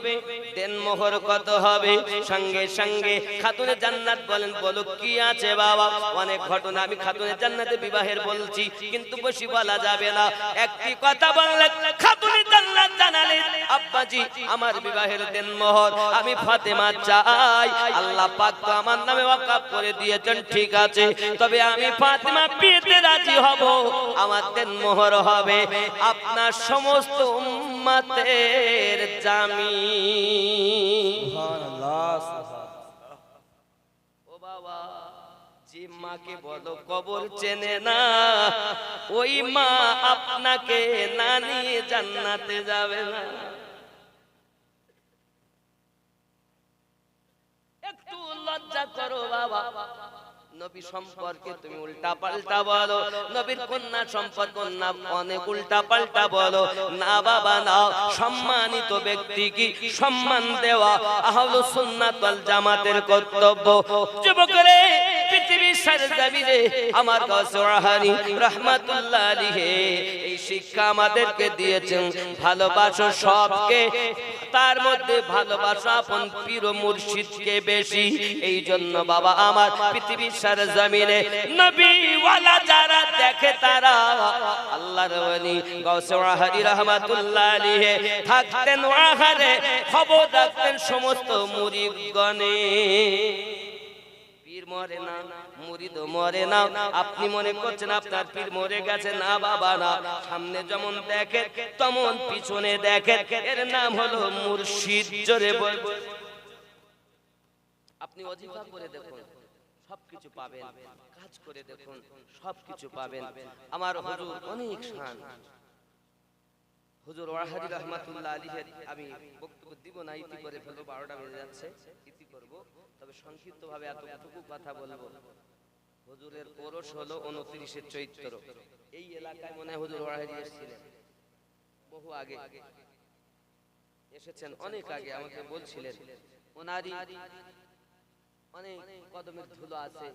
দেন মোহর কত হবে? সঙ্গে সঙ্গে খাতুনে জান্নাত বলেন বলো কি আছে বাবা? অনেক ঘটনা আমি খাতুনে জান্নাতে বিবাহের বলছি, কিন্তু বেশি বলা যাবে না। একটি কথা বললেন খাতুনে জান্নাত জানালেন, আব্বাজি আমার বিবাহের দেন মোহর আমি ফাতেমা চাই, আল্লাহ পাক তো আমার নামে ওয়াকফ করে দিয়েছেন, ঠিক আছে, তবে আমি ফাতেমা বিয়েতে রাজি হব, আমার দেন মোহর হবে আপনার সমস্ত উম্মতের জামিন। সুবহানাল্লাহ। ও বাবা, যে মাকে বলো কবর চেনে না, ওই মা আপনাকে না নিয়ে জান্নাতে যাবে না। একটু লজ্জা করো বাবা। নবী সম্পর্কে তুমি উল্টা পাল্টা বলো, নবীর কন্যা সম্পর্কে অনেক উল্টা পাল্টা বলো না বাবা না। সম্মানিত ব্যক্তি কি সম্মান দেওয়া আহলুস সুন্নাত ওয়াল জামাতের কর্তব্য। যুবকরে পৃথিবীর সরজমিনে আমার গাউসুরহানি রাহমাতুল্লাহ আলাইহি এই শিক্ষা আমাদেরকে দিয়েছেন, ভালোবাসো সবকে, তার মধ্যে ভালোবাসা আপন পীর ও মুর্শিদকে বেশি। এই জন্য বাবা আমার পৃথিবীর সরজমিনে নবী ওয়ালা যারা দেখে তারা আল্লাহর ওলি গাউসুরহানি রাহমাতুল্লাহ আলাইহি থাকতেন ওয়াহারে, খবর রাখতেন সমস্ত মুরিদগণে। পীর মরে না, মুরিদ মরে না। আপনি মনে করছেন আপনার পীর মরে গেছে, না বাবা না, সামনে যেমন দেখেন তেমন পিছনে দেখেন, এর নাম হলো মুর্শিদ। জোরে বল। আপনি ওয়াজিফা করে দেখুন সবকিছু পাবেন, কাজ করে দেখুন সবকিছু পাবেন। আমার হুজুর অনেক শান, হুজুর ওয়াহাদি রাহমাতুল্লাহ আলাইহি, আমি বক্তব্য দিব না, ইতি করে ফেলবো, 12টা বেজে যাচ্ছে, ইতি করব, তবে সংক্ষিপ্ত ভাবে এতটুকু কথা বলবো। হুজুরের ওরস হলো 29 চৈত্র। এই এলাকায় মনে হয় হুজুর ওয়াহাদি এসেছিলেন, বহু আগে এসেছেন, অনেক আগে আমাকে বলছিলেন। ওনারই অনেক কদমের ধুলো আছে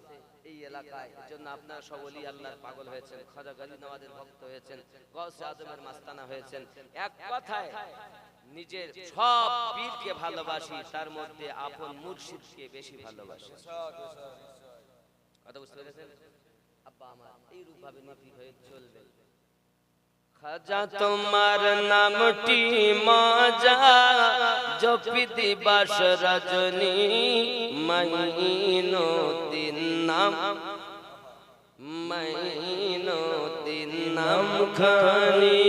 এই এলাকায়, এজন্য আপনারা সকলেই আল্লাহর পাগল হয়েছেন, খাজা গাজী নওয়াজের ভক্ত হয়েছেন, গাউসে আজমের মাস্তানা হয়েছেন। এক কথায় নিজের সব পীরকে ভালোবাসি, তার মধ্যে আপন মুর্শিদকে বেশি ভালোবাসি। কথা বুঝতে পেরেছেন? আব্বা আমার এই রূপ ভাবে নীতি হয়ে চলবে। খাজা তোমার নামটি মজা জপি দিবাস রজনী, মাইনো দিন নাম, মাইনো দিন নাম খানি।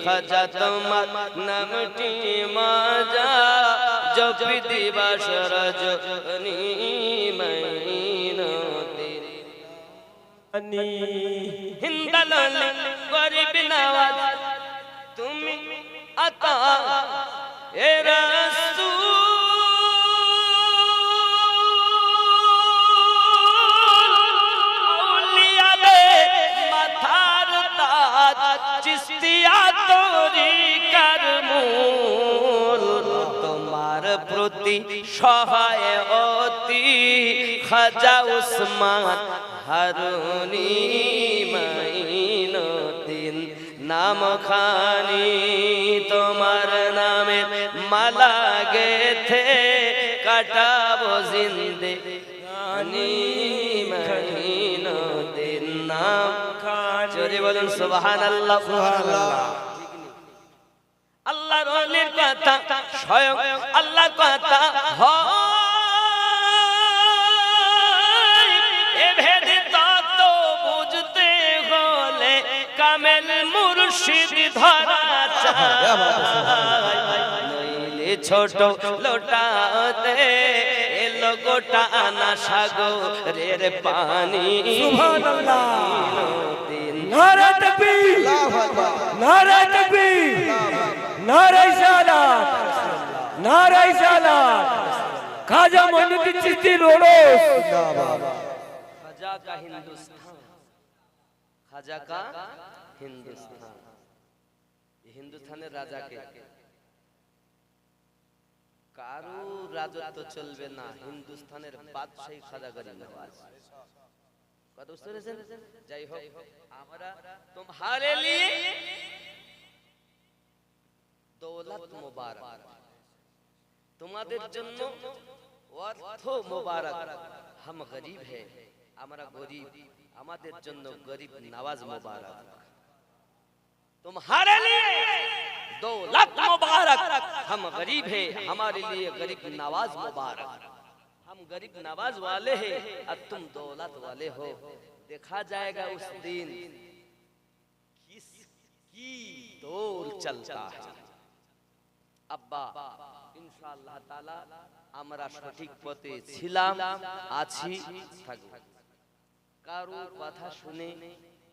খাজা তোমার নামটি মজা জপি দিবাস রজনী, মাইনো দিন হিন্দাল গরিব নওয়াজ তুমি আতা এ রাসূল, আউলিয়াদের মাথার তাজ, চিশতিয়া তরিকার মূল। তোমার প্রতি সহায় অতি খাজা উসমান হারুনি, মাইনুদ্দিন নাম খানি। তোমার নামে মালা গেথে কাটাবো জিন্দেগানি, মাইনুদ্দিন নাম খানি। জোরে বলুন সুবহানাল্লাহ। সুবহানাল্লাহ। আল্লাহর ওলির কথা স্বয়ং আল্লাহ কথা হয় এ ভেদ তত্ত্ব বুঝতে হলে কামেল মুর্শিদ ধরা চাই নইলে ছোট লোটাতে এলো গোটা আনা সাগরের পানি সুবহানাল্লাহ নারে তাকবীর নারে তাকবীর নারে সালাত নারে সালাত খাজা মঈনুদ্দিন চিশতি রোড়স খাজা কা হিন্দুস্তান খাজা কা হিন্দুস্তান হিন্দুস্তানের রাজাকে কারো রাজত্ব চলবে না হিন্দুস্তানের বাদশাহী খাজা গরিব নওয়াজ কথা বুঝতে পেরেছেন যাই হোক আমরা তোমারে লিয়ে দৌলত মুবারক তোমাদের জন্য অর্থ মুবারক हम गरीब है আমরা গরিব আমাদের জন্য গরিব নওয়াজ মুবারক तुम्हारे लिए दौलत मुबारक हम गरीब हैं हमारे लिए गरीब नवाज मुबारक हम गरीब नवाज वाले हैं और तुम दौलत वाले हो देखा जाएगा उस दिन किसकी दौर चलता है अब्बा इंशाअल्लाह ताला আমরা সঠিক পথে ছিলাম আছি থাকব কারো কথা শুনে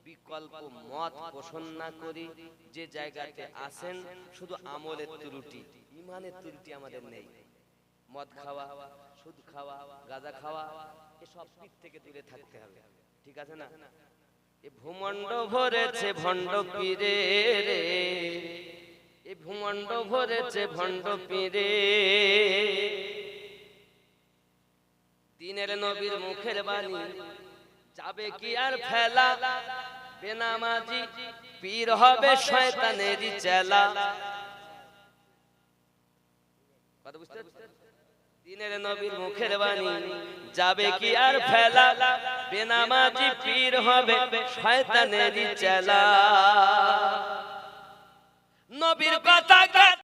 বিকল্প মত পোষণ না করি যে জায়গাতে আসেন শুধু আমলের ত্রুটি ঈমানের ত্রুটি আমাদের নেই মদ খাওয়া সুদ খাওয়া গাঁজা খাওয়া এসব দিক থেকে দূরে থাকতে হবে ঠিক আছে না এ ভূমণ্ড ভরেছে ভণ্ড পীরে রে এ ভূমণ্ড ভরেছে ভণ্ড পীরে দিনের নবীর মুখের বাণী যাবে কি আর ফেলা বেনামাজি পীর হবে শয়তানেরই চেলা কথা বুঝতে দিনের নবীর মুখের বাণী যাবে কি আর ফেলা বেনামাজি পীর হবে শয়তানেরই চেলা নবীর কথা